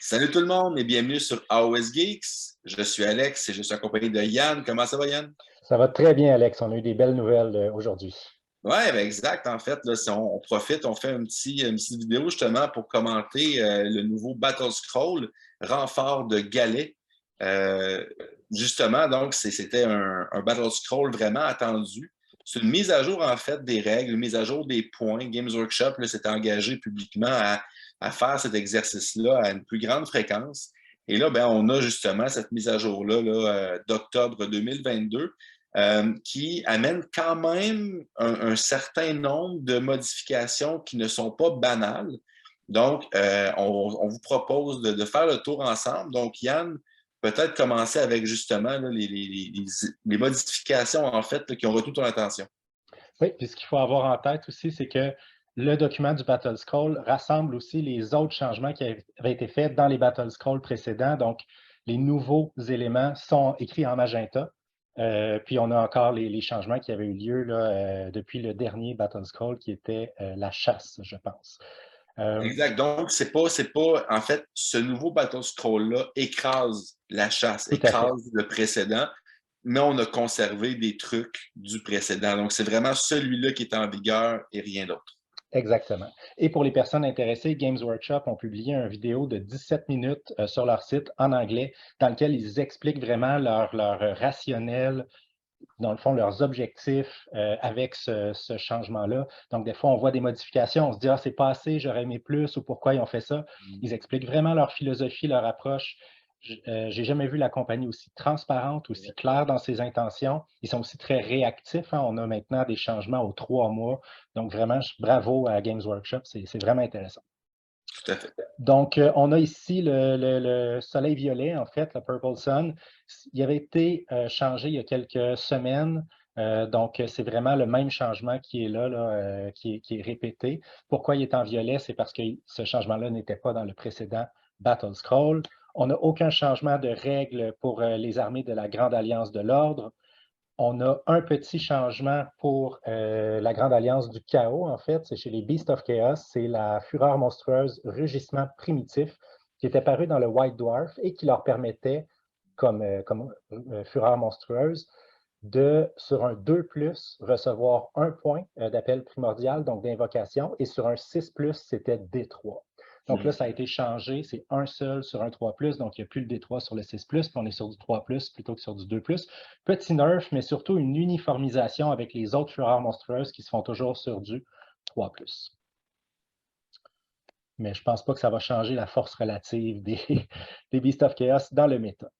Salut tout le monde et bienvenue sur AOS Geeks. Je suis Alex et je suis accompagné de Yann. Comment ça va, Yann? Ça va très bien, Alex. On a eu des belles nouvelles aujourd'hui. Oui, ben exact. En fait, là, si on profite, on fait une petite vidéo justement pour commenter le nouveau Battle Scroll, renfort de galets. Euh, Justement, donc, c'était un Battle Scroll vraiment attendu. C'est une mise à jour, en fait, des règles, une mise à jour des points. Games Workshop s'est engagé publiquement à faire cet exercice-là à une plus grande fréquence. Et là, ben, on a justement cette mise à jour-là d'octobre 2022 qui amène quand même un certain nombre de modifications qui ne sont pas banales. Donc, on vous propose de faire le tour ensemble. Donc, Yann, peut-être commencer avec justement là, les modifications en fait là, qui ont retenu ton attention. Oui, puis ce qu'il faut avoir en tête aussi, c'est que le document du Battle Scroll rassemble aussi les autres changements qui avaient été faits dans les Battle Scrolls précédents. Donc, les nouveaux éléments sont écrits en magenta. Puis on a encore les changements qui avaient eu lieu là, depuis le dernier Battle Scroll qui était la chasse, je pense. Exact. Donc, c'est pas, en fait, ce nouveau Battle Scroll-là écrase la chasse, Tout à fait. écrase le précédent, mais on a conservé des trucs du précédent. Donc, c'est vraiment celui-là qui est en vigueur et rien d'autre. Exactement. Et pour les personnes intéressées, Games Workshop ont publié une vidéo de 17 minutes sur leur site en anglais dans lequel ils expliquent vraiment leur rationnel, dans le fond, leurs objectifs avec ce changement-là. Donc, des fois, on voit des modifications, on se dit, ah, c'est pas assez, j'aurais aimé plus, ou pourquoi ils ont fait ça. Ils expliquent vraiment leur philosophie, leur approche. J'ai jamais vu la compagnie aussi transparente, aussi claire dans ses intentions. Ils sont aussi très réactifs, hein. On a maintenant des changements aux 3 mois. Donc, vraiment, bravo à Games Workshop. C'est vraiment intéressant. Tout à fait. Donc, on a ici le soleil violet, en fait, le Purple Sun. Il avait été changé il y a quelques semaines. Donc, c'est vraiment le même changement qui est là, qui est répété. Pourquoi il est en violet? C'est parce que ce changement-là n'était pas dans le précédent Battle Scroll. On n'a aucun changement de règles pour les armées de la Grande Alliance de l'Ordre. On a un petit changement pour la Grande Alliance du Chaos, en fait. C'est chez les Beasts of Chaos. C'est la fureur monstrueuse rugissement primitif qui était paru dans le White Dwarf et qui leur permettait, comme fureur monstrueuse, de, sur un 2+, recevoir un point d'appel primordial, donc d'invocation, et sur un 6+, c'était D3. Donc là, ça a été changé, c'est un seul sur un 3+, donc il n'y a plus le D3 sur le 6+, puis on est sur du 3+, plutôt que sur du 2+. Petit nerf, mais surtout une uniformisation avec les autres fureurs monstrueuses qui se font toujours sur du 3+. Mais je ne pense pas que ça va changer la force relative des Beasts of Chaos dans le méta.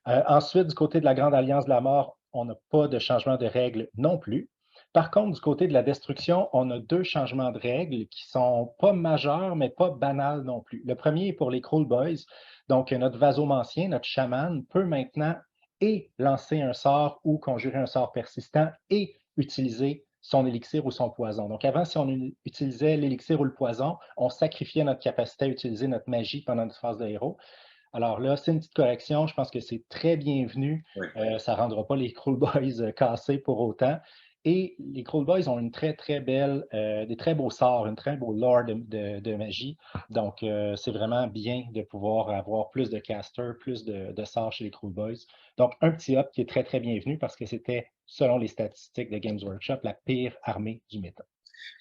Ensuite, du côté de la Grande Alliance de la Mort, on n'a pas de changement de règles non plus. Par contre, du côté de la destruction, on a 2 changements de règles qui ne sont pas majeurs, mais pas banals non plus. Le premier est pour les Cruel Boys. Donc, notre vasomancien, notre chaman, peut maintenant et lancer un sort ou conjurer un sort persistant et utiliser son élixir ou son poison. Donc, avant, si on utilisait l'élixir ou le poison, on sacrifiait notre capacité à utiliser notre magie pendant notre phase de héros. Alors là, c'est une petite correction. Je pense que c'est très bienvenu. Oui. Ça ne rendra pas les Cruel Boys cassés pour autant. Et les Cruel Boys ont une très, très belle, des très beaux sorts, une très beau lore de magie. Donc, c'est vraiment bien de pouvoir avoir plus de casters, plus de sorts chez les Cruel Boys. Donc, un petit up qui est très, très bienvenu parce que c'était, selon les statistiques de Games Workshop, la pire armée du méta.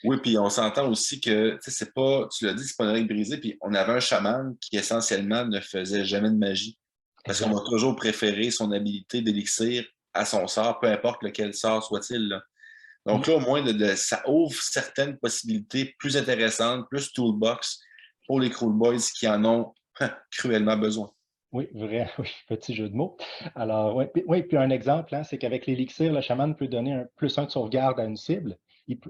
Oui, puis on s'entend aussi que, tu sais, c'est pas, tu l'as dit, c'est pas une règle brisée, puis on avait un chaman qui essentiellement ne faisait jamais de magie. Parce qu'on a Exact. toujours préféré son habilité d'élixir à son sort, peu importe lequel sort soit-il, là. Donc Mm. là, au moins, ça ouvre certaines possibilités plus intéressantes, plus toolbox pour les Cruel Boys qui en ont cruellement besoin. Oui, vrai, oui, petit jeu de mots. Alors, oui, puis un exemple, hein, c'est qu'avec l'élixir, le chaman peut donner un +1 de sauvegarde à une cible.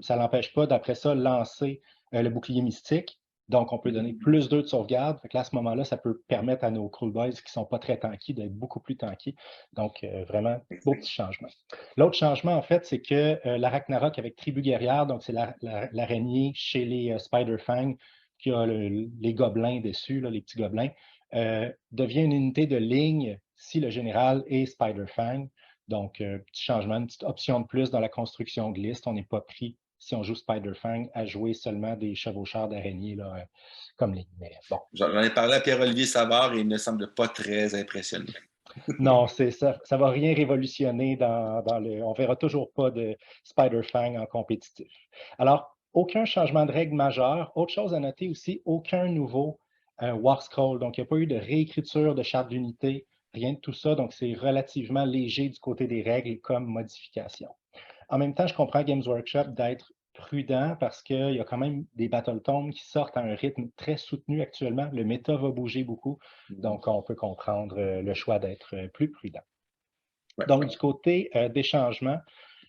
Ça ne l'empêche pas, d'après ça, lancer le bouclier mystique. Donc, on peut donner +2 de sauvegarde. Fait que là, à ce moment-là, ça peut permettre à nos Cruel Boys qui ne sont pas très tanky d'être beaucoup plus tanky. Donc, vraiment, beau petit changement. L'autre changement, en fait, c'est que la Ragnarok avec Tribu guerrière, donc c'est l'araignée chez les Spider-Fang qui a les gobelins dessus, là, les petits gobelins, devient une unité de ligne si le général est Spider-Fang. Donc, petit changement, une petite option de plus dans la construction de liste. On n'est pas pris si on joue Spider-Fang, à jouer seulement des chevaucheurs d'araignées comme les. Mais bon. J'en ai parlé à Pierre-Olivier Savard et il ne semble pas très impressionné. Non, ça ne va rien révolutionner dans le. On ne verra toujours pas de Spider-Fang en compétitif. Alors, aucun changement de règle majeur. Autre chose à noter aussi, aucun nouveau War Scroll. Donc, il n'y a pas eu de réécriture de charte d'unité, rien de tout ça. Donc, c'est relativement léger du côté des règles comme modification. En même temps, je comprends Games Workshop d'être prudent parce qu'il y a quand même des Battletomes qui sortent à un rythme très soutenu actuellement. Le méta va bouger beaucoup, donc on peut comprendre le choix d'être plus prudent. Ouais. Donc, du côté des changements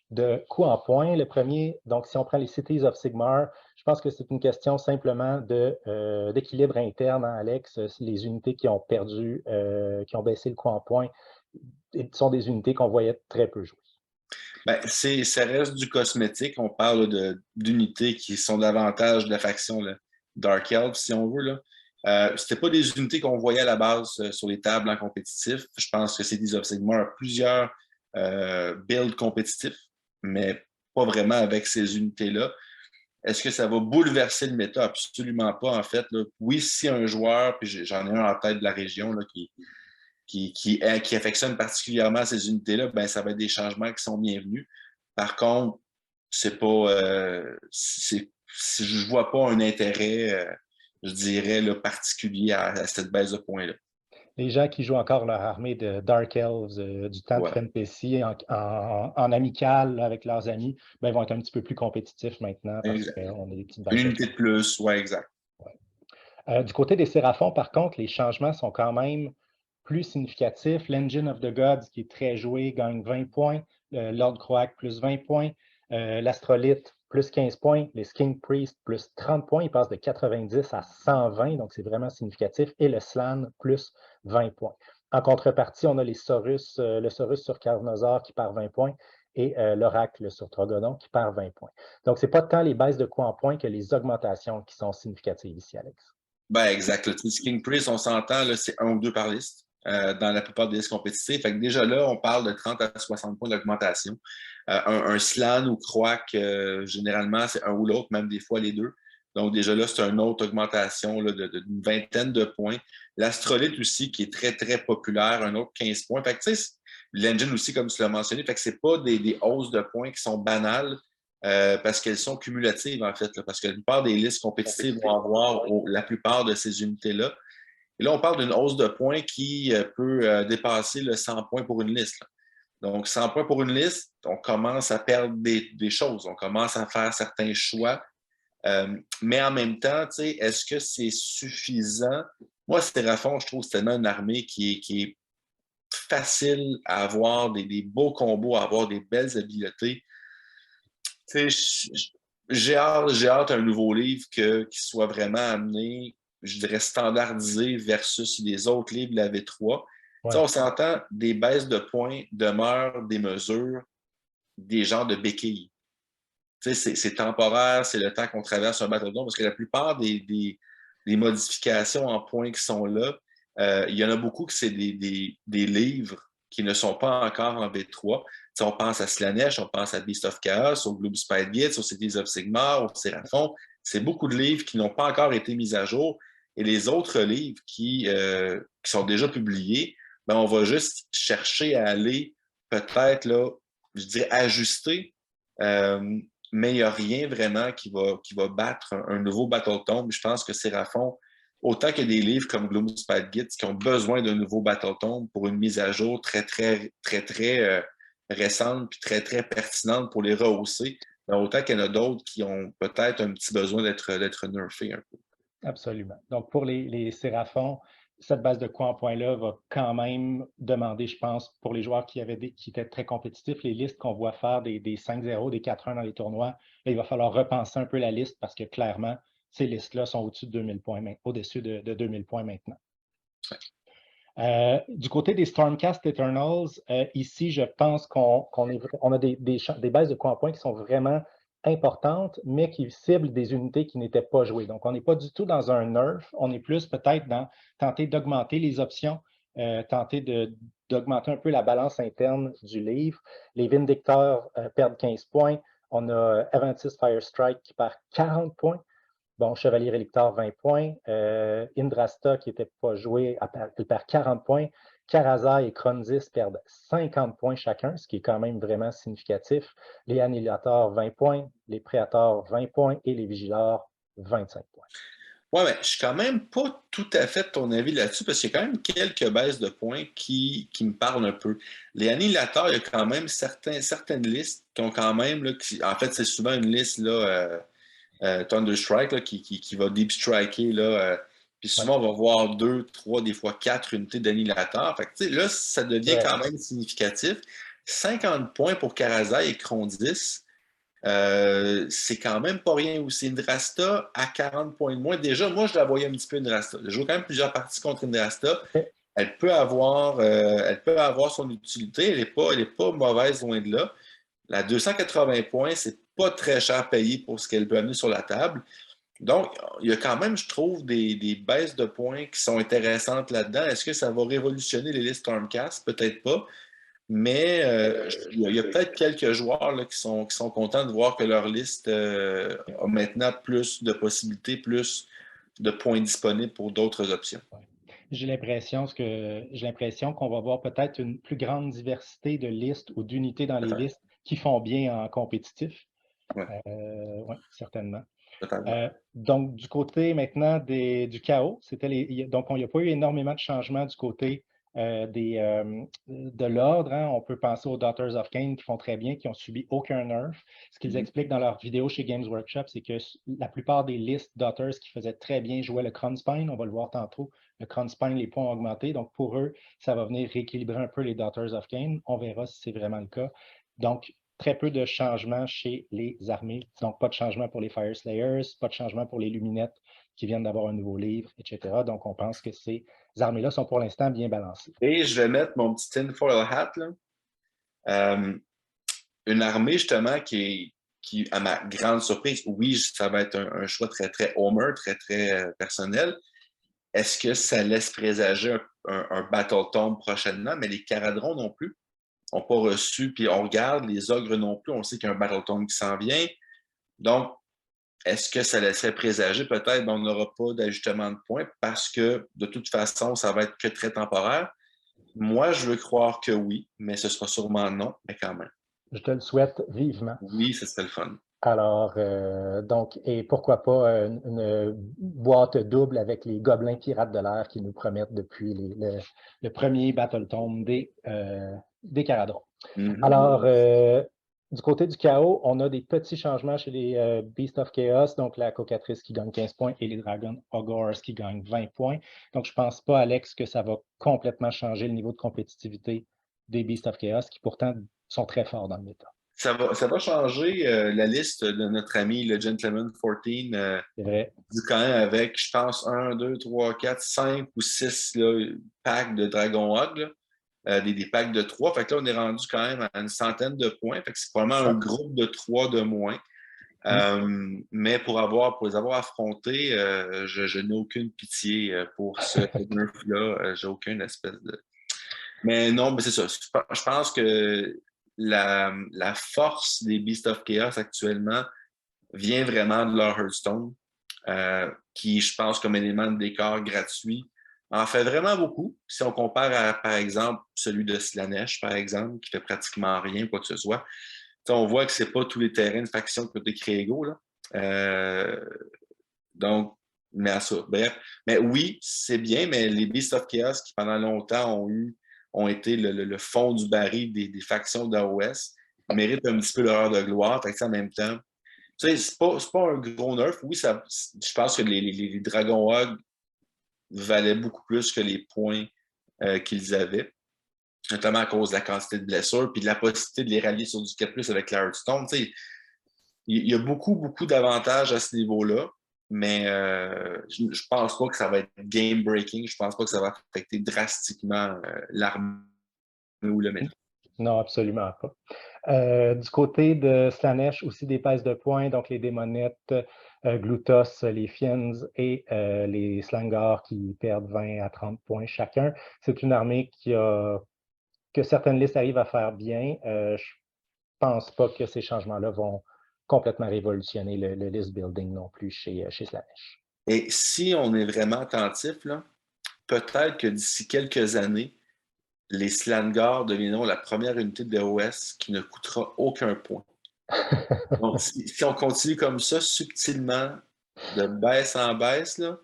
de coût en points, le premier, donc si on prend les Cities of Sigmar, je pense que c'est une question simplement d'équilibre interne, hein, Alex. Les unités qui ont perdu, qui ont baissé le coût en points, sont des unités qu'on voyait très peu jouer. Ben, ça reste du cosmétique. On parle d'unités qui sont davantage de la faction là, Dark Elf, si on veut. C'était pas des unités qu'on voyait à la base sur les tables en compétitif. Je pense que Cities of Sigmar a plusieurs builds compétitifs, mais pas vraiment avec ces unités-là. Est-ce que ça va bouleverser le méta? Absolument pas, en fait. Là. Oui, si un joueur, puis j'en ai un en tête de la région là, qui affectionne particulièrement ces unités-là, ben, ça va être des changements qui sont bienvenus. Par contre, c'est pas, je vois pas un intérêt, je dirais, là, particulier à cette baisse de points-là. Les gens qui jouent encore leur armée de Dark Elves du temps de Fantasy en amical avec leurs amis, ben, vont être un petit peu plus compétitifs maintenant parce qu'on a des petites Une unité de plus, ouais, exact. Ouais. Du côté des Séraphons, par contre, les changements sont quand même plus significatifs. L'Engine of the Gods, qui est très joué, gagne 20 points. Lord Croak, plus 20 points. L'Astrolite, plus 15 points. Les Skink Priest, plus 30 points. Ils passent de 90 à 120, donc c'est vraiment significatif. Et le Slan, plus 20 points. En contrepartie, on a les Saurus, le Saurus sur Carnosaur qui perd 20 points et l'Oracle sur Trogodon qui perd 20 points. Donc, ce n'est pas tant les baisses de coûts en points que les augmentations qui sont significatives ici, Alex. Ben, exact. Le King Priest, on s'entend, c'est 1 ou 2 par liste dans la plupart des listes compétitives. Fait que déjà là, on parle de 30 à 60 points d'augmentation. Un Slan ou Croak, généralement, c'est un ou l'autre, même des fois les deux. Donc, déjà là, c'est une autre augmentation là, d'une vingtaine de points. L'Astrolite aussi, qui est très, très populaire, un autre 15 points. Fait que, tu sais, l'Engine aussi, comme tu l'as mentionné, fait que c'est pas des hausses de points qui sont banales. Parce qu'elles sont cumulatives, en fait, là, parce que la plupart des listes compétitives vont avoir la plupart de ces unités-là. Et là, on parle d'une hausse de points qui peut dépasser le 100 points pour une liste. Là. Donc, 100 points pour une liste, on commence à perdre des choses, on commence à faire certains choix. Mais en même temps, est-ce que c'est suffisant? Moi, Séraphon, je trouve que c'est tellement une armée qui est facile à avoir, des beaux combos, à avoir des belles habiletés. J'ai hâte à un nouveau livre qui soit vraiment amené, je dirais, standardisé versus les autres livres de la V3. Ouais. On s'entend, des baisses de points demeurent des mesures, des genres de béquilles. C'est temporaire, c'est le temps qu'on traverse un Battledome, parce que la plupart des modifications en points qui sont là, il y en a beaucoup que c'est des livres qui ne sont pas encore en V3. T'sais, on pense à Slanesh, on pense à Beast of Chaos, au Globe Spide Gates, au Cities of Sigmar, au Séraphon. C'est beaucoup de livres qui n'ont pas encore été mis à jour. Et les autres livres qui sont déjà publiés, ben, on va juste chercher à aller peut-être, là, je dirais, ajuster. Mais il n'y a rien vraiment qui va battre un nouveau Battletome. Je pense que Séraphon, autant que des livres comme Gloom Spide Git qui ont besoin d'un nouveau Battletome pour une mise à jour très, très, très, très récente puis très, très pertinente pour les rehausser, autant qu'il y en a d'autres qui ont peut-être un petit besoin d'être nerfés un peu. Absolument. Donc, pour les Séraphons, cette base de coût en points-là va quand même demander, je pense, pour les joueurs qui étaient très compétitifs, les listes qu'on voit faire des 5-0, des 4-1 dans les tournois, là, il va falloir repenser un peu la liste parce que clairement, ces listes-là sont au-dessus de 2000 points, au-dessus de 2000 points maintenant. Du côté des Stormcast Eternals, ici, je pense qu'on a des bases de coût en points qui sont vraiment importantes, mais qui ciblent des unités qui n'étaient pas jouées. Donc, on n'est pas du tout dans un nerf, on est plus peut-être dans tenter d'augmenter les options, tenter d'augmenter un peu la balance interne du livre. Les Vindicteurs perdent 15 points. On a Aventis Firestrike qui perd 40 points. Bon, Chevalier Relictor, 20 points. Indrasta, qui n'était pas joué, elle perd 40 points. Karazai et Kronzis perdent 50 points chacun, ce qui est quand même vraiment significatif. Les Annihilators, 20 points. Les Préators, 20 points. Et les Vigilors, 25 points. Ouais, mais je suis quand même pas tout à fait de ton avis là-dessus, parce qu'il y a quand même quelques baisses de points qui me parlent un peu. Les annihilateurs, il y a quand même certaines listes qui ont quand même, là, en fait, c'est souvent une liste là, Thunderstrike là, qui va deep striker. Là, puis Ouais, souvent, on va voir 2, 3, des fois 4 unités d'annihilateur. Fait que, tu sais, là, ça devient ouais. quand même significatif. 50 points pour Karazai et Krondis. C'est quand même pas rien aussi. Indrasta à 40 points de moins. Déjà, moi, je la voyais un petit peu Indrasta. Je joue quand même plusieurs parties contre Indrasta. OK. Elle peut avoir son utilité. Elle est pas mauvaise loin de là. La 280 points, c'est pas très cher payé pour ce qu'elle peut amener sur la table. Donc, il y a quand même, je trouve, des baisses de points qui sont intéressantes là-dedans. Est-ce que ça va révolutionner les listes Stormcast? Peut-être pas. Mais il y a peut-être quelques joueurs là, qui sont contents de voir que leur liste a maintenant plus de possibilités, plus de points disponibles pour d'autres options. Ouais. J'ai l'impression qu'on va voir peut-être une plus grande diversité de listes ou d'unités dans les Peut-être. listes qui font bien en compétitif. Ouais, Oui, certainement. totalement. Donc, du côté maintenant du chaos, donc il n'y a pas eu énormément de changements du côté de l'ordre. Hein. On peut penser aux Daughters of Cain qui font très bien, qui n'ont subi aucun nerf. Ce qu'ils Mhm. expliquent dans leur vidéo chez Games Workshop, c'est que la plupart des listes Daughters qui faisaient très bien jouaient le Kronspine. On va le voir tantôt. Le Kronspine, les points ont augmenté. Donc, pour eux, ça va venir rééquilibrer un peu les Daughters of Cain. On verra si c'est vraiment le cas. Donc, très peu de changements chez les armées. Donc, pas de changement pour les Fire Slayers, pas de changement pour les Luminettes qui viennent d'avoir un nouveau livre, etc. Donc, on pense que ces armées-là sont pour l'instant bien balancées. Et je vais mettre mon petit tinfoil hat, là. Euh, une armée, justement, à ma grande surprise, oui, ça va être un choix très, très Homer, très, très personnel. Est-ce que ça laisse présager un Battle Tome prochainement? Mais les Caradrons non plus n'ont pas reçu. Puis on regarde, les Ogres non plus, on sait qu'il y a un Battle Tome qui s'en vient. Donc, est-ce que ça laisserait présager? Peut-être qu'on n'aura pas d'ajustement de points parce que de toute façon, ça va être que très temporaire. Moi, je veux croire que oui, mais ce sera sûrement non, mais quand même. Je te le souhaite vivement. Oui, ce serait le fun. Alors, donc, et pourquoi pas une boîte double avec les gobelins pirates de l'air qui nous promettent depuis le premier Battle Tome des Caradrons. Alors, du côté du chaos, on a des petits changements chez les Beasts of Chaos, donc la cocatrice qui gagne 15 points et les Dragon Ogres qui gagnent 20 points. Donc, je ne pense pas, Alex, que ça va complètement changer le niveau de compétitivité des Beasts of Chaos qui pourtant sont très forts dans le méta. Ça va changer la liste de notre ami, le Gentleman 14, C'est vrai. quand même avec, je pense, 5 ou 6 là, packs de Dragon Hog, là, des packs de 3. Fait que là, on est rendu quand même à une centaine de points. Fait que c'est probablement un Ouais. groupe de 3 de moins. Mais pour les avoir affrontés, je n'ai aucune pitié pour ce nerf-là. J'ai aucune espèce de. Mais non, mais c'est ça. Je pense que la force des Beasts of Chaos actuellement vient vraiment de leur Hearthstone, qui, je pense, comme élément de décor gratuit, en fait vraiment beaucoup. Si on compare à, par exemple, celui de Slanesh, par exemple, qui fait pratiquement rien, quoi que ce soit. On voit que c'est pas tous les terrains de faction qui peuvent être créés égaux, là. Donc, mais à ça. Bref. Mais oui, c'est bien, mais les Beasts of Chaos qui, pendant longtemps, ont été le fond du baril des factions d'AOS, méritent un petit peu l'horreur de gloire. Fait que, en même temps, tu sais, c'est pas un gros nerf. Oui, je pense que les Dragon Hog valaient beaucoup plus que les points qu'ils avaient, notamment à cause de la quantité de blessures puis de la possibilité de les rallier sur du 4+ avec la Hearthstone. Tu sais, il y a beaucoup, beaucoup d'avantages à ce niveau-là, mais je ne pense pas que ça va être game-breaking. Je ne pense pas que ça va affecter drastiquement l'armée ou le méta. Non, absolument pas. Du côté de Slanesh, aussi des pèses de points, donc les démonettes, Glutos, les Fiends et les Slangars qui perdent 20 à 30 points chacun. C'est une armée que certaines listes arrivent à faire bien. Je pense pas que ces changements-là vont complètement révolutionné le list building non plus chez Slaanesh. Et si on est vraiment attentif, là, peut-être que d'ici quelques années, les Slangars deviendront la première unité de OS qui ne coûtera aucun point. Donc, si on continue comme ça, subtilement, de baisse en baisse, là,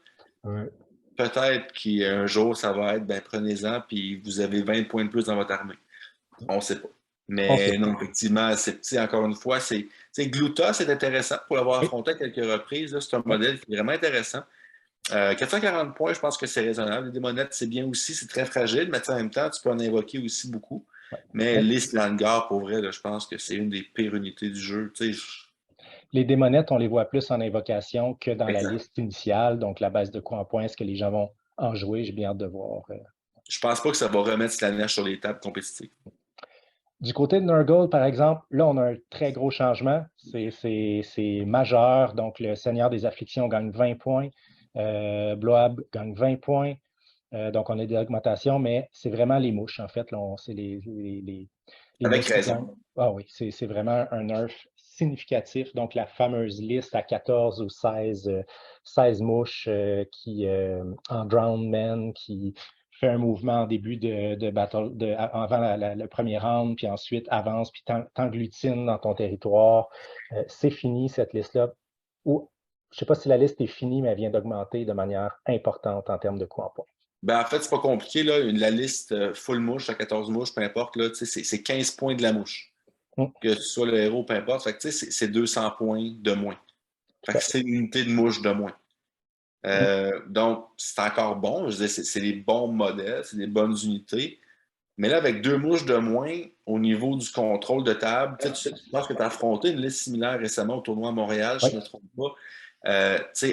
Ouais. peut-être qu'un jour, ça va être, ben prenez-en, puis vous avez 20 points de plus dans votre armée. On ne sait pas. On sait Mais non, effectivement, c'est encore une fois, Gluta, c'est intéressant pour l'avoir oui. affronté à quelques reprises. C'est un Oui. modèle qui est vraiment intéressant. 440 points, je pense que c'est raisonnable. Les démonettes, c'est bien aussi, c'est très fragile, mais en même temps, tu peux en invoquer aussi beaucoup. Ouais. Mais les Slangars, pour vrai, là, je pense que c'est une des pires unités du jeu. Les démonettes, on les voit plus en invocation que dans la Exact. liste initiale, donc la base de coups en points, est-ce que les gens vont en jouer? J'ai bien hâte de voir. Je pense pas que ça va remettre Slaanesh sur les tables compétitives. Du côté de Nurgle, par exemple, là, on a un très gros changement. C'est majeur. Donc, le Seigneur des Afflictions gagne 20 points. Bloab gagne 20 points. Donc, on a des augmentations, mais c'est vraiment les mouches, en fait. C'est les Avec mouches qui gagnent. raison. Ah oui, c'est vraiment un nerf significatif. Donc, la fameuse liste à 14 ou 16 mouches en Drowned Man qui fait un mouvement en début de battle, avant le premier round, puis ensuite avance, puis t'englutine dans ton territoire. C'est fini, cette liste-là. Je ne sais pas si la liste est finie, mais elle vient d'augmenter de manière importante en termes de coût en points. Ben, en fait, c'est pas compliqué. Là. La liste full mouche à 14 mouches, peu importe, là, c'est 15 points de la mouche. Que ce soit le héros, peu importe. Fait que, c'est 200 points de moins. Fait que c'est une unité de mouche de moins. Donc, c'est encore bon. Je disais, c'est des bons modèles, c'est des bonnes unités. Mais là, avec 2 mouches de moins au niveau du contrôle de table, tu penses que tu as affronté une liste similaire récemment au tournoi à Montréal, si je ne me trompe pas.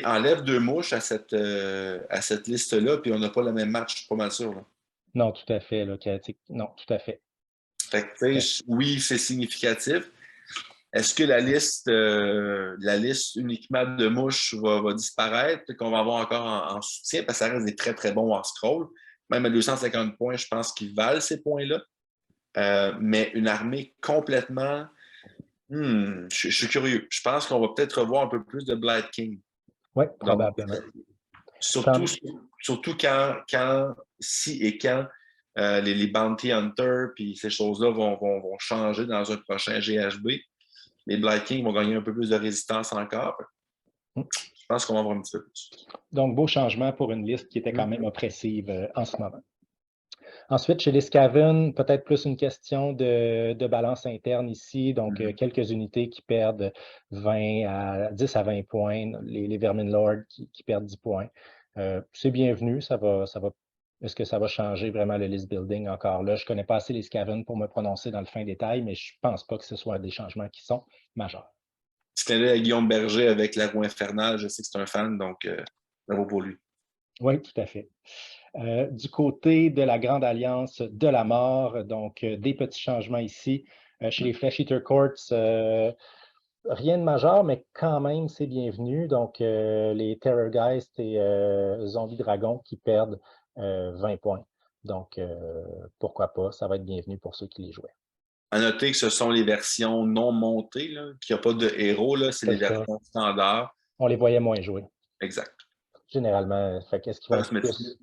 Enlève 2 mouches à cette liste-là, puis on n'a pas le même match, je suis pas mal sûr. Là. Non, tout à fait. Là, non, tout à fait. Fait que, oui, c'est significatif. Est-ce que la liste uniquement de mouches va disparaître, qu'on va avoir encore en soutien, parce que ça reste des très, très bons War-Scroll. Même à 250 points, je pense qu'ils valent ces points-là. Mais une armée complètement... je suis curieux. Je pense qu'on va peut-être revoir un peu plus de Blight King. Oui, probablement. Surtout quand, si et quand les Bounty Hunters puis ces choses-là vont changer dans un prochain GHB, les Blight King vont gagner un peu plus de résistance encore. Je pense qu'on va avoir un petit peu plus. Donc, beau changement pour une liste qui était quand même oppressive en ce moment. Ensuite, chez les Skaven, peut-être plus une question de balance interne ici. Donc, quelques unités qui perdent 10 à 20 points. Les Vermin Lord qui perdent 10 points. C'est bienvenu. Est-ce que ça va changer vraiment le list building encore là? Je ne connais pas assez les Skaven pour me prononcer dans le fin détail, mais je ne pense pas que ce soit des changements qui sont majeurs. Petit clin d'œil à Guillaume Berger avec la roue infernale. Je sais que c'est un fan, donc bravo pour lui. Oui, tout à fait. Du côté de la Grande Alliance de la mort, donc des petits changements ici. Chez les Flesh Eater Courts, rien de majeur, mais quand même, c'est bienvenu. Donc, les Terrorgeist et Zombie Dragon qui perdent 20 points. Donc, pourquoi pas, ça va être bienvenu pour ceux qui les jouaient. À noter que ce sont les versions non montées, qu'il n'y a pas de héros, c'est les versions standards. On les voyait moins jouer. Exact. Généralement, qu'est-ce qu'ils vont être plus?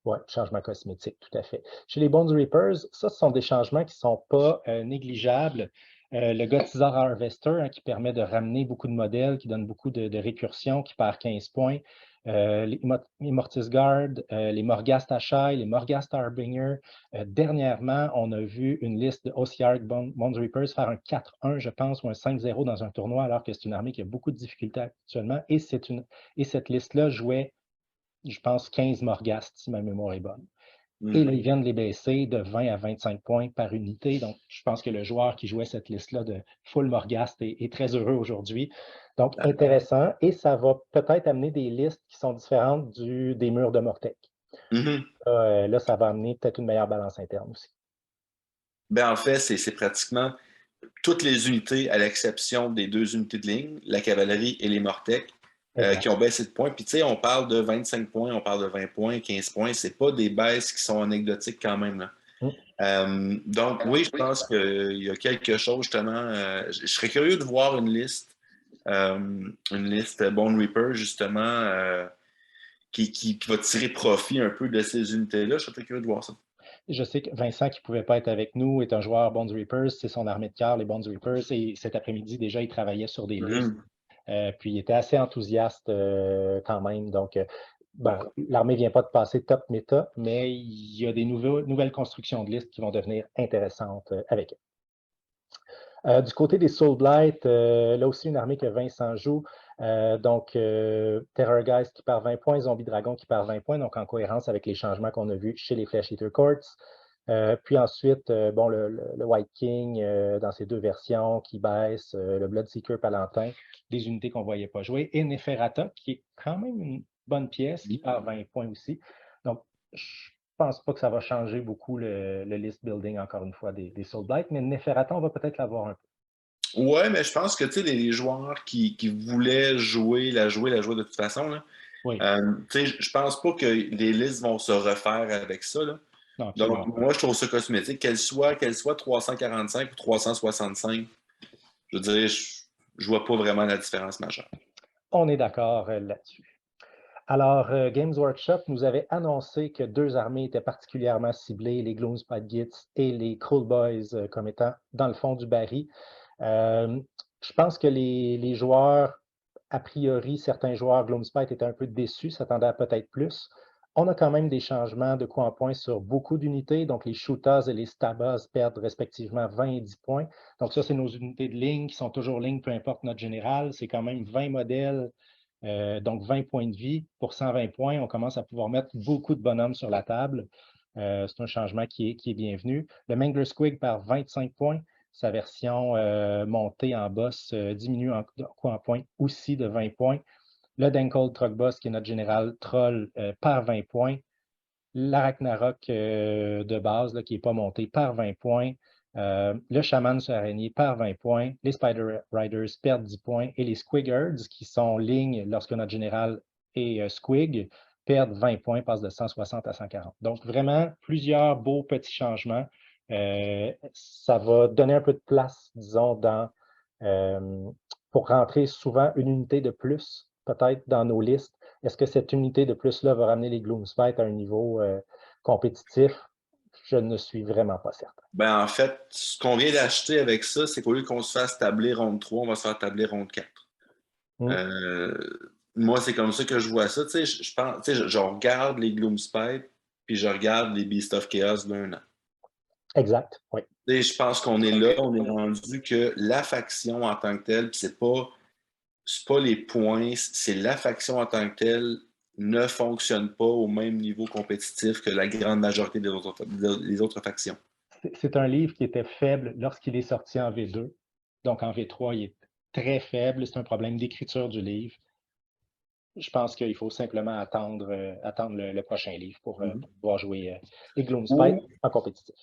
Oui, changement cosmétique, tout à fait. Chez les Bones Reapers, ce sont des changements qui ne sont pas négligeables. Le Gothizar Harvester, qui permet de ramener beaucoup de modèles, qui donne beaucoup de récursion, qui perd 15 points. Les Immortis Guard, les Morghast Ashai, les Morghast Harbinger. Dernièrement, on a vu une liste de OCR Bones Reapers faire un 4-1, je pense, ou un 5-0 dans un tournoi, alors que c'est une armée qui a beaucoup de difficultés actuellement. Et cette liste-là jouait, je pense, 15 Morghast, si ma mémoire est bonne. Et là, ils viennent les baisser de 20 à 25 points par unité. Donc, je pense que le joueur qui jouait cette liste-là de full Morghast est très heureux aujourd'hui. Donc, intéressant. Et ça va peut-être amener des listes qui sont différentes des murs de Mortec. Là, ça va amener peut-être une meilleure balance interne aussi. Ben, en fait, c'est pratiquement toutes les unités, à l'exception des 2 unités de ligne, la cavalerie et les Mortec, qui ont baissé de points. Puis, tu sais, on parle de 25 points, on parle de 20 points, 15 points. C'est pas des baisses qui sont anecdotiques quand même. Là. Donc, oui, je pense qu'il y a quelque chose, justement. Je serais curieux de voir une liste une liste Bone Reaper, justement, qui va tirer profit un peu de ces unités-là. Je serais très curieux de voir ça. Je sais que Vincent, qui ne pouvait pas être avec nous, est un joueur Bones Reapers, c'est son armée de cœur, les Bones Reapers, et cet après-midi, déjà, il travaillait sur des listes. Puis il était assez enthousiaste quand même. Donc, l'armée ne vient pas de passer top méta, mais il y a des nouvelles constructions de listes qui vont devenir intéressantes avec elle. Du côté des Soul Blight, là aussi une armée que Vincent joue. Donc, Terrorgeist qui perd 20 points, Zombie Dragon qui perd 20 points, donc en cohérence avec les changements qu'on a vus chez les Flesh Eater Courts. Puis ensuite, bon, le White King dans ses deux versions qui baisse, le Bloodseeker Palantin, des unités qu'on ne voyait pas jouer, et Neferata qui est quand même une bonne pièce qui perd 20 points aussi. Donc, je pense pas que ça va changer beaucoup le list building, encore une fois, des Soul Blight, mais Neferata, on va peut-être l'avoir un peu. Ouais, mais je pense que les joueurs qui voulaient la jouer de toute façon, là, Oui. Je pense pas que les listes vont se refaire avec ça. Là. Non, Donc, pas. moi, je trouve ça cosmétique. Qu'elle soit 345 ou 365, je veux dire, je vois pas vraiment la différence majeure. On est d'accord là-dessus. Alors, Games Workshop nous avait annoncé que deux armées étaient particulièrement ciblées, les Gloomspite Gits et les Cruel Boys, comme étant dans le fond du baril. Je pense que les joueurs, a priori, certains joueurs Gloomspite étaient un peu déçus, s'attendaient à peut-être plus. On a quand même des changements de coups en points sur beaucoup d'unités. Donc, les Shooters et les Stabas perdent respectivement 20 et 10 points. Donc, ça, c'est nos unités de ligne qui sont toujours lignes, peu importe notre général. C'est quand même 20 modèles, donc 20 points de vie. Pour 120 points, on commence à pouvoir mettre beaucoup de bonhommes sur la table. C'est un changement qui est bienvenu. Le Mangler Squig par 25 points. Sa version montée en boss diminue en coup en point aussi de 20 points. Le Dankold Truck Boss, qui est notre général troll, par 20 points. L'Arachnarok de base, là, qui n'est pas monté, par 20 points. Le Shaman sur araignée par 20 points. Les Spider Riders perdent 10 points. Et les Squiggards, qui sont lignes lorsque notre général est Squig, perdent 20 points, passent de 160 à 140. Donc, vraiment, plusieurs beaux petits changements. Ça va donner un peu de place, disons, pour rentrer souvent une unité de plus, peut-être, dans nos listes. Est-ce que cette unité de plus-là va ramener les Gloomspite à un niveau compétitif? Je ne suis vraiment pas certain. Ben, en fait, ce qu'on vient d'acheter avec ça, c'est qu'au lieu qu'on se fasse tabler ronde 3, on va se faire tabler ronde 4. Moi, c'est comme ça que je vois ça. Je regarde les Gloomspite, puis je regarde les Beast of Chaos d'un an. Exact, oui. Je pense qu'on est là, on est rendu que la faction en tant que telle, puis c'est pas les points, c'est la faction en tant que telle ne fonctionne pas au même niveau compétitif que la grande majorité des autres factions. C'est un livre qui était faible lorsqu'il est sorti en V2. Donc en V3, il est très faible. C'est un problème d'écriture du livre. Je pense qu'il faut simplement attendre le prochain livre pour pouvoir jouer les Gloomspite en compétitif.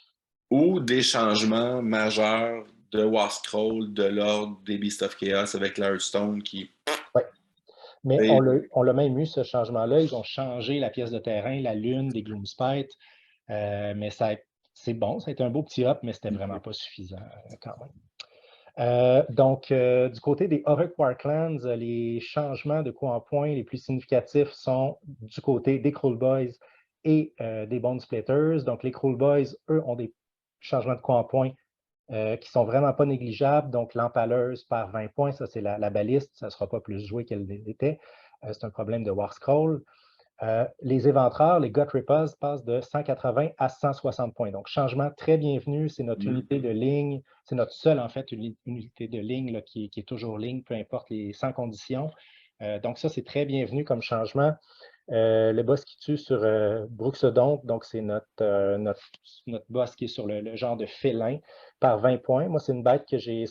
Ou des changements majeurs de Warscroll, de l'ordre des Beast of Chaos avec l'Hearthstone qui... Oui. Mais on l'a même eu, ce changement-là. Ils ont changé la pièce de terrain, la lune des Gloomspite. Mais c'est bon, ça a été un beau petit hop, mais c'était vraiment pas suffisant quand même. Donc, du côté des Auric Warclands, les changements de coups en point les plus significatifs sont du côté des Cruel Boys et des Bone Splitters. Donc, les Cruel Boys, eux, ont des changements de coups en point qui sont vraiment pas négligeables. Donc, l'empaleuse par 20 points, ça, c'est la baliste. Ça ne sera pas plus joué qu'elle l'était. C'est un problème de Warscroll. Les éventreurs, les Gut Rippers, passent de 180 à 160 points. Donc, changement très bienvenu. C'est notre unité de ligne. C'est notre seule, en fait, unité de ligne là, qui est toujours ligne, peu importe sans conditions. Donc, ça, c'est très bienvenu comme changement. Le boss qui tue sur Bruxodonte, donc c'est notre boss qui est sur le genre de félin par 20 points. Moi, c'est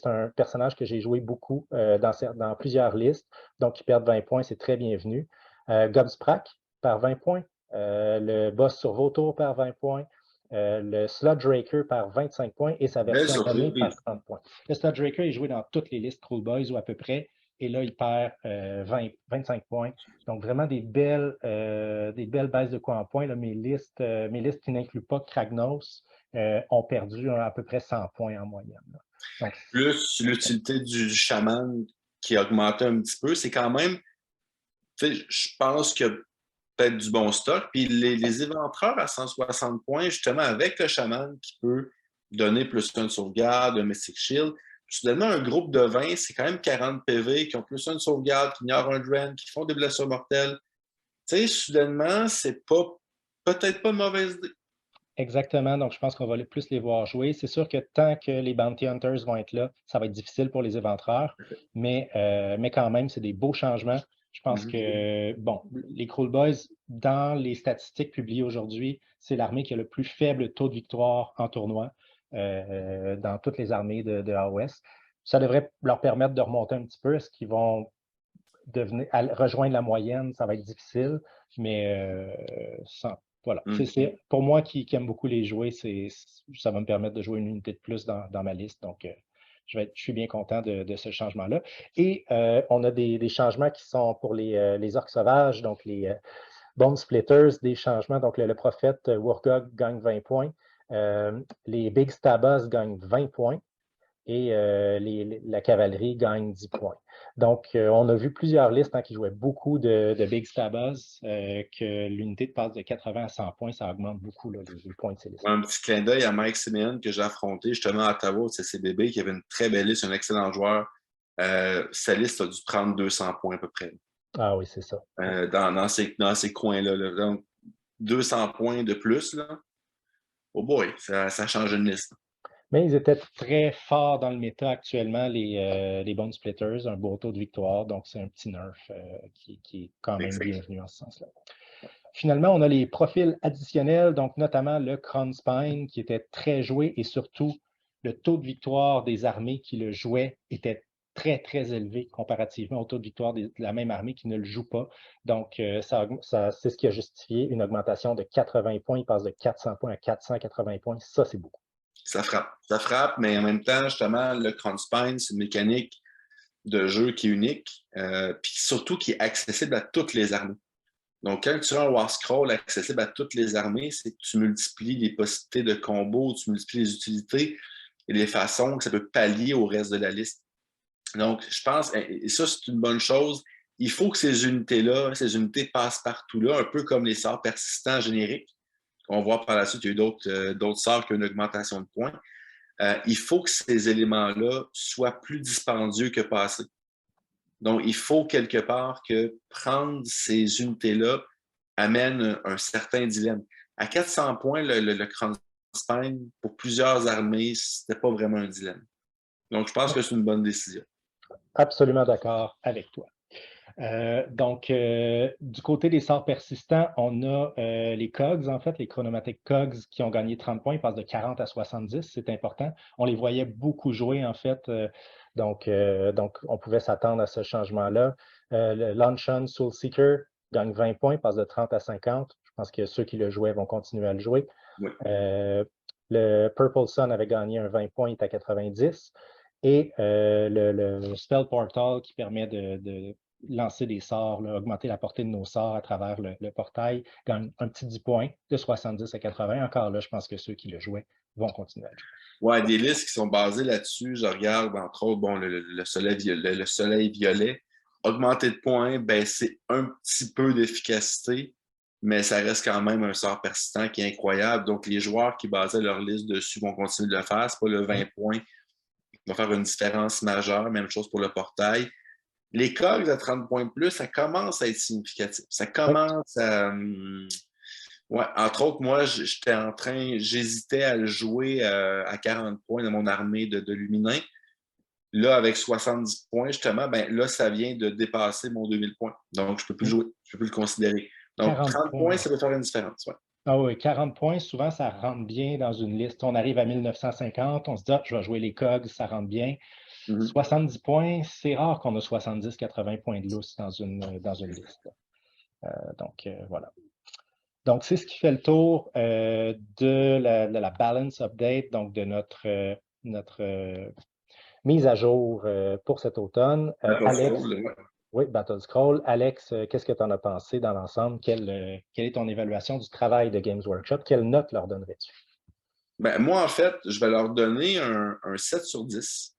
un personnage que j'ai joué beaucoup dans plusieurs listes. Donc, il perd 20 points, c'est très bienvenu. Gobsprak par 20 points. Le boss sur Vautour par 20 points. Le Sludge Raker par 25 points et sa version donnée par 30 points. Le Sludge Raker est joué dans toutes les listes Cruel Boys ou à peu près. Et là, il perd 25 points. Donc, vraiment des belles baisses de coups en points. Là. Mes listes qui n'incluent pas Kragnos ont perdu à peu près 100 points en moyenne. Là. Donc, plus l'utilité du chaman qui a augmenté un petit peu. C'est quand même, je pense qu'il y a peut-être du bon stock. Puis les éventreurs à 160 points, justement, avec le chaman qui peut donner plus une sauvegarde, un Mystic Shield, soudainement, un groupe de 20, c'est quand même 40 PV qui ont plus une sauvegarde, qui ignorent un drain, qui font des blessures mortelles. Tu sais, soudainement, c'est peut-être pas une mauvaise idée. Exactement. Donc, je pense qu'on va plus les voir jouer. C'est sûr que tant que les Bounty Hunters vont être là, ça va être difficile pour les éventreurs, mais quand même, c'est des beaux changements. Je pense que, bon, les Cruel Boys, dans les statistiques publiées aujourd'hui, c'est l'armée qui a le plus faible taux de victoire en tournoi dans toutes les armées de AOS. Ça devrait leur permettre de remonter un petit peu. Est-ce qu'ils vont rejoindre la moyenne? Ça va être difficile, mais voilà. Pour moi qui aime beaucoup les jouer, ça va me permettre de jouer une unité de plus dans ma liste. Donc, je suis bien content de ce changement-là. Et on a des changements qui sont pour les orques sauvages, donc les Bone Splitters, des changements. Donc, le prophète Wurgog gagne 20 points. Les Big Stabas gagnent 20 points. Et la cavalerie gagne 10 points. Donc, on a vu plusieurs listes qui jouaient beaucoup de Big Stabas, que l'unité passe de 80 à 100 points, ça augmente beaucoup les points de ces listes. Un petit clin d'œil à Mike Simeon que j'ai affronté justement à Ottawa au CCBB, qui avait une très belle liste, un excellent joueur. Sa liste a dû prendre 200 points à peu près. Ah oui, c'est ça. Dans ces coins-là. Là. Donc, 200 points de plus, là. Oh boy, ça change une liste. Mais ils étaient très forts dans le méta actuellement, les Bone Splitters, un beau taux de victoire, donc c'est un petit nerf qui est quand même bienvenu en ce sens-là. Finalement, on a les profils additionnels, donc notamment le Crown Spine qui était très joué et surtout le taux de victoire des armées qui le jouaient était très, très élevé comparativement au taux de victoire de la même armée qui ne le joue pas. Donc, c'est ce qui a justifié une augmentation de 80 points. Il passe de 400 points à 480 points. Ça, c'est beaucoup. Ça frappe, mais en même temps, justement, le Crown Spine, c'est une mécanique de jeu qui est unique, puis surtout qui est accessible à toutes les armées. Donc, quand tu as un War Scroll accessible à toutes les armées, c'est que tu multiplies les possibilités de combos, tu multiplies les utilités et les façons que ça peut pallier au reste de la liste. Donc, je pense, et ça, c'est une bonne chose, il faut que ces unités-là, ces unités passent partout-là, un peu comme les sorts persistants génériques. On voit par la suite, il y a eu d'autres sorts qui ont une augmentation de points. Il faut que ces éléments-là soient plus dispendieux que passés. Donc, il faut quelque part que prendre ces unités-là amène un certain dilemme. À 400 points, le Crown Spine, pour plusieurs armées, c'était pas vraiment un dilemme. Donc, je pense que c'est une bonne décision. Absolument d'accord avec toi. Du côté des sorts persistants, on a les Cogs, en fait, les Chronomatic Cogs qui ont gagné 30 points, ils passent de 40 à 70, c'est important. On les voyait beaucoup jouer, en fait, donc on pouvait s'attendre à ce changement-là. Le Luncheon Soulseeker gagne 20 points, passe de 30 à 50. Je pense que ceux qui le jouaient vont continuer à le jouer. Oui. Le Purple Sun avait gagné un 20 points, il est à 90. Et le Spell Portal qui permet de lancer des sorts, là, augmenter la portée de nos sorts à travers le portail, gagne un petit 10 points, de 70 à 80. Encore là, je pense que ceux qui le jouaient vont continuer à le jouer. Ouais, des listes qui sont basées là-dessus. Je regarde, entre autres, bon, le soleil violet. Augmenter de points, c'est un petit peu d'efficacité, mais ça reste quand même un sort persistant qui est incroyable. Donc, les joueurs qui basaient leur liste dessus vont continuer de le faire. C'est pas le 20 points qui va faire une différence majeure. Même chose pour le portail. Les cogs à 30 points de plus, ça commence à être significatif. Ça commence à... Ouais, entre autres, moi, j'hésitais à le jouer à 40 points dans mon armée de Luminins. Là, avec 70 points, justement, là, ça vient de dépasser mon 2000 points. Donc, je ne peux plus jouer, je ne peux plus le considérer. Donc, 30 points, ça peut faire une différence. Ouais. Ah oui, 40 points, souvent, ça rentre bien dans une liste. On arrive à 1950, on se dit, je vais jouer les cogs, ça rentre bien. 70 points, c'est rare qu'on a 70-80 points de lousse dans une liste. Voilà. Donc, c'est ce qui fait le tour de la balance update, donc de notre mise à jour pour cet automne. Alex, oui, Battle Scroll. Alex, qu'est-ce que tu en as pensé dans l'ensemble? Quelle est ton évaluation du travail de Games Workshop? Quelle note leur donnerais-tu? Moi, en fait, je vais leur donner un 7 sur 10.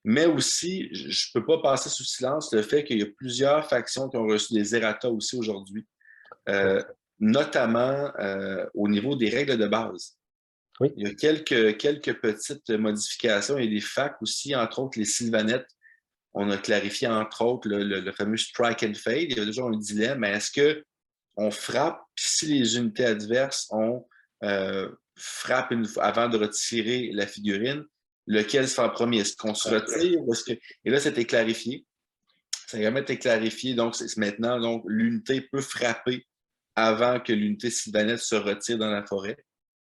Mais aussi, je ne peux pas passer sous silence le fait qu'il y a plusieurs factions qui ont reçu des errata aussi aujourd'hui, euh, notamment au niveau des règles de base. Oui, Il y a quelques petites modifications. Il y a des facs aussi, entre autres les Sylvanettes. On a clarifié, entre autres, le fameux strike and fade. Il y a toujours un dilemme, mais est-ce qu'on frappe, puis si les unités adverses ont frappe avant de retirer la figurine, lequel se fait en premier? Est-ce qu'on se retire? Et là, c'était clarifié. Ça a vraiment été clarifié. Donc, maintenant, donc, l'unité peut frapper avant que l'unité sylvanette se retire dans la forêt.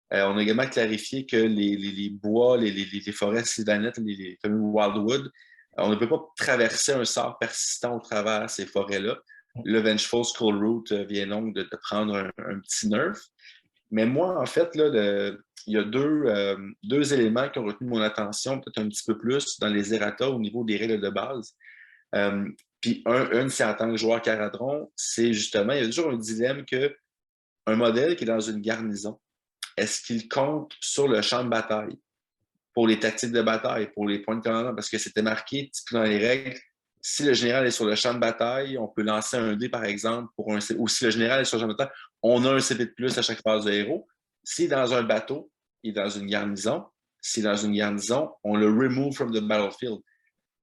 On a également clarifié que les bois, les forêts sylvanettes, les fameux wildwood, on ne peut pas traverser un sort persistant au travers ces forêts-là. Le Vengeful Skull Root vient donc de prendre un petit nerf. Mais moi, en fait, là, il y a deux éléments qui ont retenu mon attention, peut-être un petit peu plus dans les errata au niveau des règles de base. Euh, Puis une, c'est en tant que joueur Caradron, c'est justement, il y a toujours un dilemme que un modèle qui est dans une garnison, est-ce qu'il compte sur le champ de bataille pour les tactiques de bataille, pour les points de commandement? Parce que c'était marqué, typiquement dans les règles, si le général est sur le champ de bataille, on peut lancer un dé, par exemple, ou si le général est sur le champ de bataille, on a un CP de plus à chaque phase de héros. Si dans un bateau, il est dans une garnison, si dans une garnison, on le remove from the battlefield.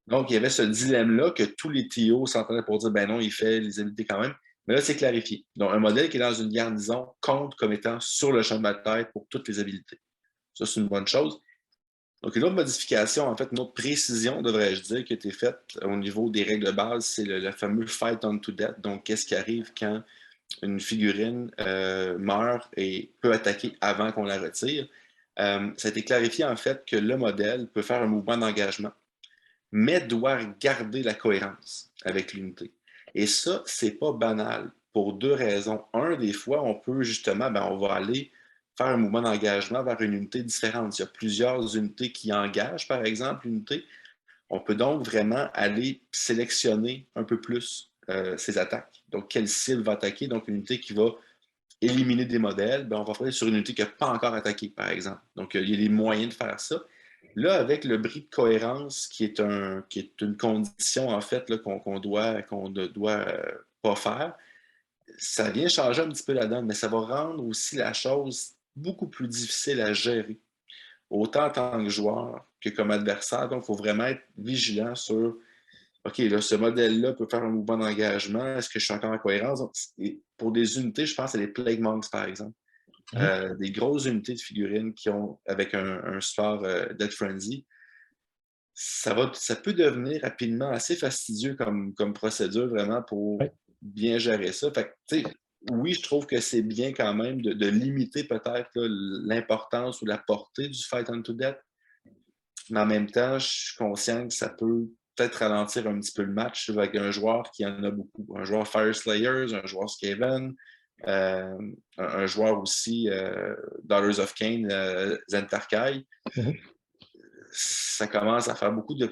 Donc, il y avait ce dilemme-là que tous les TO s'entendaient pour dire, ben non, il fait les habilités quand même. Mais là, c'est clarifié. Donc, un modèle qui est dans une garnison compte comme étant sur le champ de bataille pour toutes les habilités. Ça, c'est une bonne chose. Donc, une autre modification, en fait, une autre précision, devrais-je dire, qui a été faite au niveau des règles de base, c'est le fameux Fight on to Death. Donc, qu'est-ce qui arrive quand une figurine meurt et peut attaquer avant qu'on la retire? Ça a été clarifié, en fait, que le modèle peut faire un mouvement d'engagement, mais doit garder la cohérence avec l'unité. Et ça, c'est pas banal pour deux raisons. Un, des fois, on peut justement, ben, on va aller faire un mouvement d'engagement vers une unité différente. Il y a plusieurs unités qui engagent, par exemple, l'unité. On peut donc vraiment aller sélectionner un peu plus ses attaques. Donc, quelle cible va attaquer? Donc, une unité qui va éliminer des modèles, ben, on va faire sur une unité qui n'a pas encore attaqué, par exemple. Donc, il y a des moyens de faire ça. Là, avec le bris de cohérence, qui est une condition, en fait, qu'on ne doit pas faire, ça vient changer un petit peu la donne, mais ça va rendre aussi la chose beaucoup plus difficile à gérer, autant en tant que joueur que comme adversaire. Donc, il faut vraiment être vigilant sur, OK, là, ce modèle-là peut faire un mouvement d'engagement. Est-ce que je suis encore en cohérence? Donc, pour des unités, je pense à des Plague Monks, par exemple. Des grosses unités de figurines qui ont, avec un support Dead Frenzy, ça peut devenir rapidement assez fastidieux comme procédure vraiment pour oui. bien gérer ça. Fait que, oui, je trouve que c'est bien quand même de limiter peut-être l'importance ou la portée du Fight Unto Death, mais en même temps, je suis conscient que ça peut peut-être ralentir un petit peu le match avec un joueur qui en a beaucoup. Un joueur Fire Slayers, un joueur Skaven, un joueur aussi Daughters of Cain, Zentarkai. Ça commence à faire beaucoup de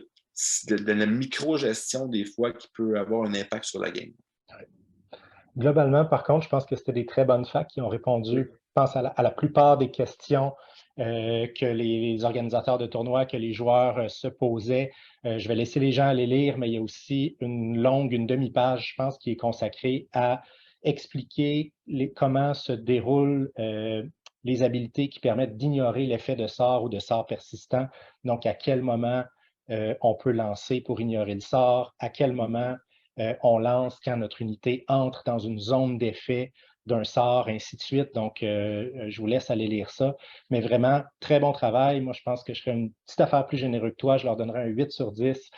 la micro-gestion des fois qui peut avoir un impact sur la game. Globalement, par contre, je pense que c'était des très bonnes facs qui ont répondu, Oui. je pense, à la plupart des questions que les organisateurs de tournois, que les joueurs se posaient. Je vais laisser les gens aller lire, mais il y a aussi une demi-page, je pense, qui est consacrée à expliquer comment se déroulent les habiletés qui permettent d'ignorer l'effet de sort ou de sort persistant. Donc, à quel moment on peut lancer pour ignorer le sort, à quel moment on lance quand notre unité entre dans une zone d'effet d'un sort, ainsi de suite. Donc, je vous laisse aller lire ça. Mais vraiment, très bon travail. Moi, je pense que je ferais une petite affaire plus généreuse que toi. Je leur donnerais un 8 sur 10.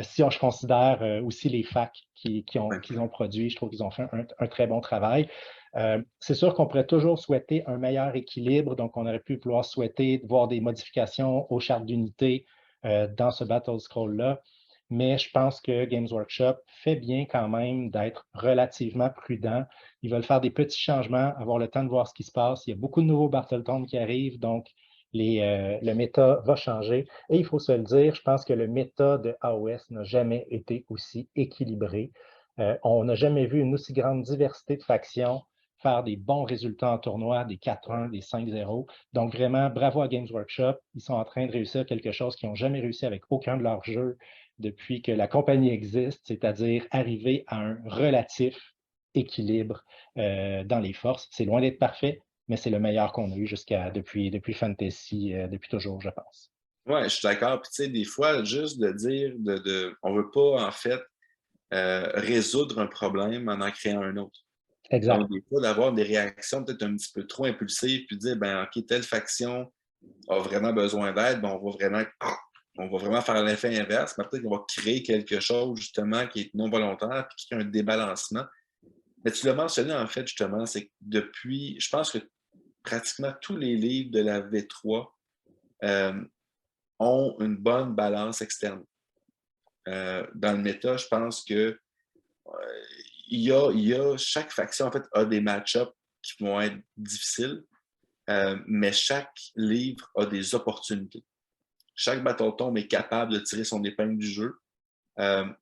Si je considère aussi les facs qu'ils ont produits, je trouve qu'ils ont fait un très bon travail. C'est sûr qu'on pourrait toujours souhaiter un meilleur équilibre. Donc, on aurait pu vouloir souhaiter de voir des modifications aux chartes d'unité dans ce Battle Scroll-là. Mais je pense que Games Workshop fait bien quand même d'être relativement prudent. Ils veulent faire des petits changements, avoir le temps de voir ce qui se passe. Il y a beaucoup de nouveaux Battletoads qui arrivent, donc le méta va changer. Et il faut se le dire, je pense que le méta de AOS n'a jamais été aussi équilibré. On n'a jamais vu une aussi grande diversité de factions faire des bons résultats en tournoi, des 4-1, des 5-0. Donc vraiment, bravo à Games Workshop. Ils sont en train de réussir quelque chose qu'ils n'ont jamais réussi avec aucun de leurs jeux depuis que la compagnie existe, c'est-à-dire arriver à un relatif équilibre dans les forces. C'est loin d'être parfait, mais c'est le meilleur qu'on a eu depuis Fantasy, depuis toujours, je pense. Ouais, je suis d'accord. Puis, tu sais, des fois, juste de dire, on veut pas, en fait, résoudre un problème en créant un autre. Donc, Exact. des fois, d'avoir des réactions peut-être un petit peu trop impulsives, puis de dire, ben, OK, telle faction a vraiment besoin d'aide, ben, on va vraiment faire l'effet inverse, mais peut-être qu'on va créer quelque chose, justement, qui est non volontaire, puis qui a un débalancement. Mais tu l'as mentionné, en fait, justement, c'est que depuis, je pense que pratiquement tous les livres de la V3 euh, ont une bonne balance externe. Dans le méta, je pense que chaque faction, en fait, a des match-ups qui vont être difficiles, mais chaque livre a des opportunités. Chaque Battle Tomb est capable de tirer son épingle du jeu.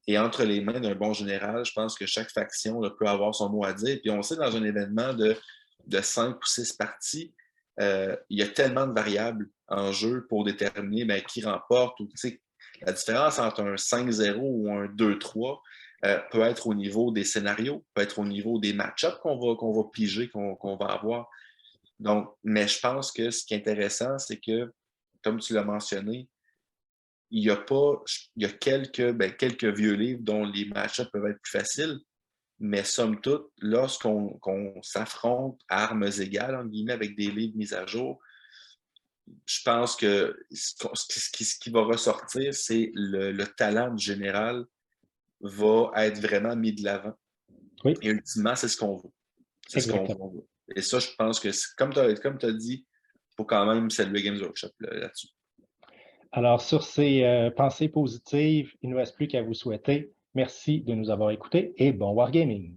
Et entre les mains d'un bon général, je pense que chaque faction là, peut avoir son mot à dire. Puis on sait, dans un événement de 5 ou 6 parties, il y a tellement de variables en jeu pour déterminer ben, qui remporte. Ou, la différence entre un 5-0 ou un 2-3 peut être au niveau des scénarios, peut être au niveau des match-ups qu'on va piger, qu'on va avoir. Donc, mais je pense que ce qui est intéressant, c'est que, comme tu l'as mentionné, il y a pas, il y a quelques vieux livres dont les match-ups peuvent être plus faciles, mais somme toute, lorsqu'on s'affronte à armes égales, en guillemets, avec des livres mis à jour, je pense que ce qui va ressortir, c'est le talent du général va être vraiment mis de l'avant. Oui, Et ultimement, c'est ce qu'on veut. C'est ce qu'on exactement. veut. Et ça, je pense que, comme tu as dit, il faut quand même saluer Games Workshop là-dessus. Alors, sur ces pensées positives, il ne nous reste plus qu'à vous souhaiter merci de nous avoir écoutés et bon wargaming.